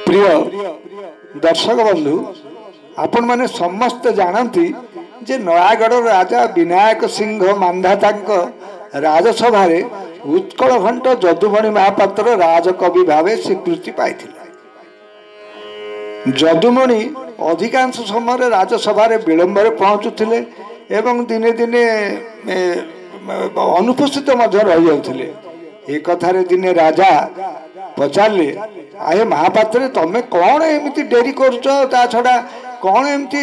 प्रिय दर्शक बंधु आपण माने समस्त जानती जे नयागढ़ राजा विनायक सिंह मांधाता राजसभा उत्कल घंट जदुमणि महापात्र राजकवि भाव स्वीकृति पाई। जदुमणि अधिकांश समय राजसभा विलंब पहुँचुले एवं दिने दिने अनुपस्थित रही जाते। एक कथारे दिने राजा पचारे आए महापात्र तमें कौन एमती डेरी कर छड़ा कौन एमती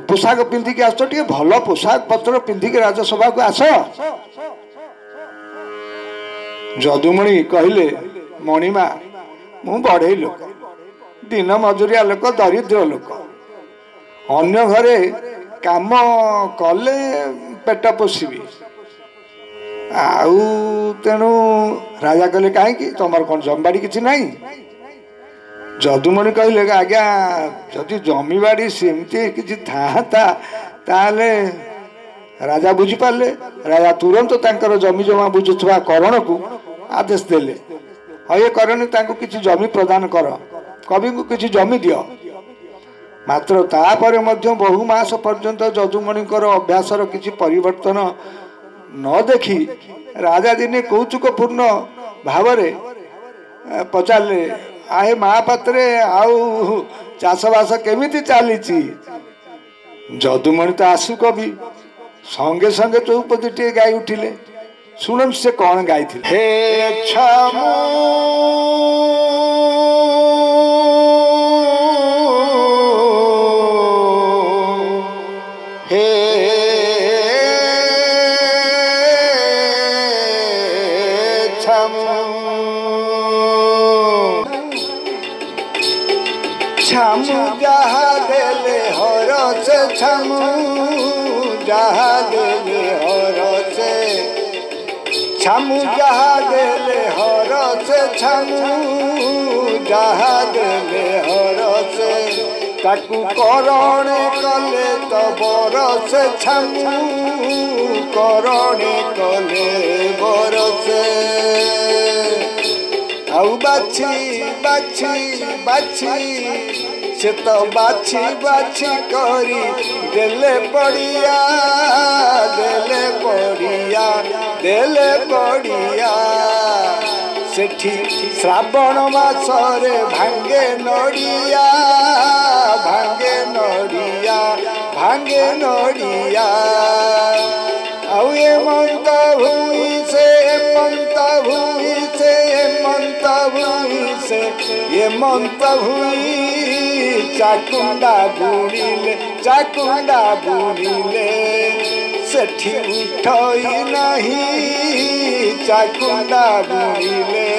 पोशाक पिंधिकी आस भल पोशाक पत्र पिंधिकी राजसभा को आस। जदुमणि कहले मणिमा मु बढ़ई लोक दिन मजुरिया लोक दरिद्र लोक अन्य घरे काम कले पेट पोषिबी आउ तेणु राजा कहले कहीं तुम कौन जमीबाड़ी किसी ना। जदुमणि कहले आज्ञा जदि जमीबाड़ी सेमती किसी था ताले राजा बुझीपारे। राजा तुरंत तांकर जमी जमा बुझुवा करण को आदेश देले ये करण किसी जमी प्रदान कर कवि को किसी जमी दियो। मात्र तापर बहु मास पर्यंत जदुमणिकर अभ्यासर किसी परिवर्तन न देखी राजा दिने कौतुकपूर्ण भाव पचारे आए महापात्रे आउ चाषबास केमिति चली। जदुमणि तो आसु कवि संगे संगे चौपदी टे गाई उठिले। शुणन से कौन गाई थी। हे छामू हे छामू जहा देले हर से छामू जहा देले हर से छामू जहा देले हर से छामू जहा देले हर से ताकू करणे कले तो बरस छामू करणे कले बरस आउ बाछी बाछी बाछी से तो बाछी बाछी करी देले पड़िया देले पड़िया देले पड़िया सेठी श्रावण मासरे भांगे नड़िया भांगे नड़िया भांगे नड़िया आउ ये मंत भूमि से मंत भूमि से मंत भूमि से ये मंत भूमि चाकुंडा बुड़िले चाकुंडा बुड़िले सेठी उठई नहीं चाकुंडा बुड़िले।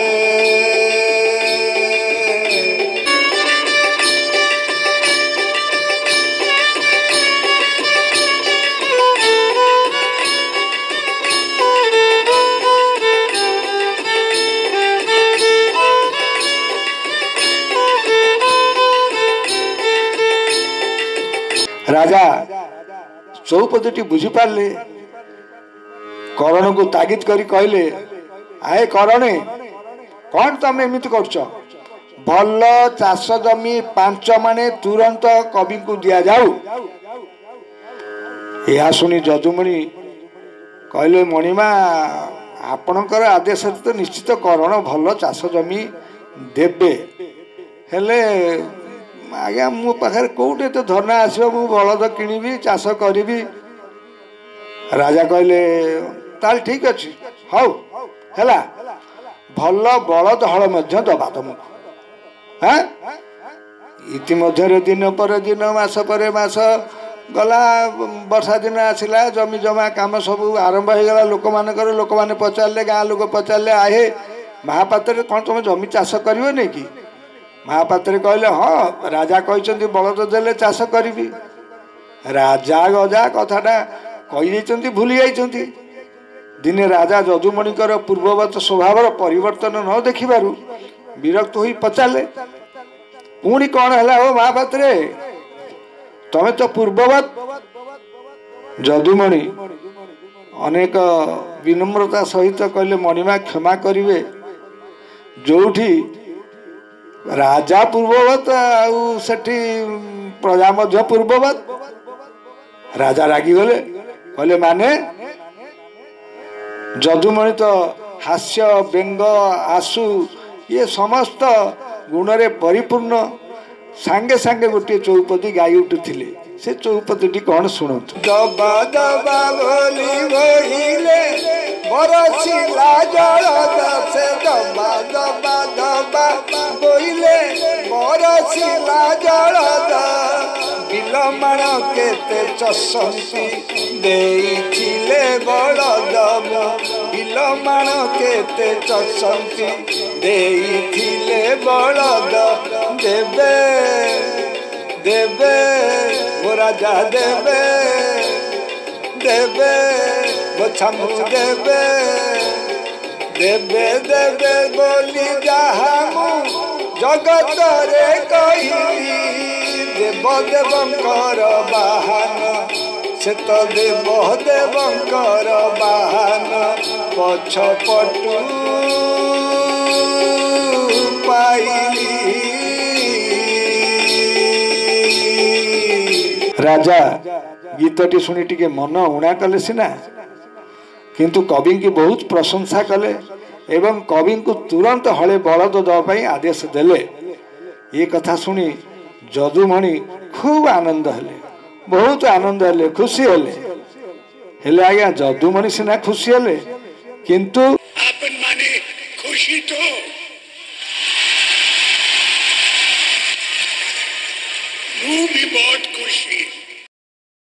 राजा चौपदी बुझीपारे करण को तागिद करी कहले आए करणे कौन तुम एमती कर भल चाष जमी 5 माने तुरंत कवि को दि जाऊ। यह शुणी जदुमणि कहले मणिमा आपणकर आदेश तो निश्चित करण भल चाष जमी देबे हेले आज्ञा मो पाखे कौटे तो धरना आसो मु बलद किणवी चाष करी। राजा कहले ताल ठीक अच्छे हौ है भल बलद हल दबा तुमको हाँ इतिमध्य दिन पर दिन मास पर मास गला वर्षा दिन आसला जमी जमा काम सब आरंभ हो गला। लोक मानकर लोक मैंने पचारे गाँ लोक पचारे आहे महापात्र कौन तुम जमी चाष कर कि महापात्र कहले हाँ राजा कहते बलद देले चाष करी। राजा गजा कथाटा कही भूली जाइछन्ति। दिने राजा जदुमणिकर पूर्ववत स्वभाव परिवर्तन न देखिबारु विरक्त होई पचारे पुणी कौन है हो महापात्रे तमें तो पूर्ववत। जदुमणि अनेक विनम्रता सहित कहले मणिमा क्षमा करिवे जोठी राजा पूर्ववत आठी प्रजा मध्य पूर्ववत। राजा रागिगले कहले माने जदुमणि तो हास्य व्यंग आशु ये समस्त गुण रे परिपूर्ण सांगे सांगे गोटे चौपदी गाई उठुथिले से चौपदी कौन शुणु। दबा दबा बोली बोले बरसिला जल से दबा दबा दबा बोले बरसिला जल बिलमाण केते चषंती देइथिले बड़दम बिलमाण केते चषंती देइथिले बड़द देवे देवे वो राजा देवे देवे वो छमु देवे देवे देवे बोली जहाँ जगत रे कहिली देव देवंकर बाहन से तो देव देवंकर बाहन पछपटु पाइली। राजा गीतटी शुणी टिके मन उणा कले सीना किंतु कवि की बहुत प्रशंसा कले एवं कवि को तुरंत हले बलद देवाई आदेश देले। ये कथा शुणी जदुमणि खूब आनंद हेले बहुत आनंद हेले खुशी हेले आज्ञा जदुमणि सीना खुशी हेले किंतु आपन माने खुशी तो भी बहुत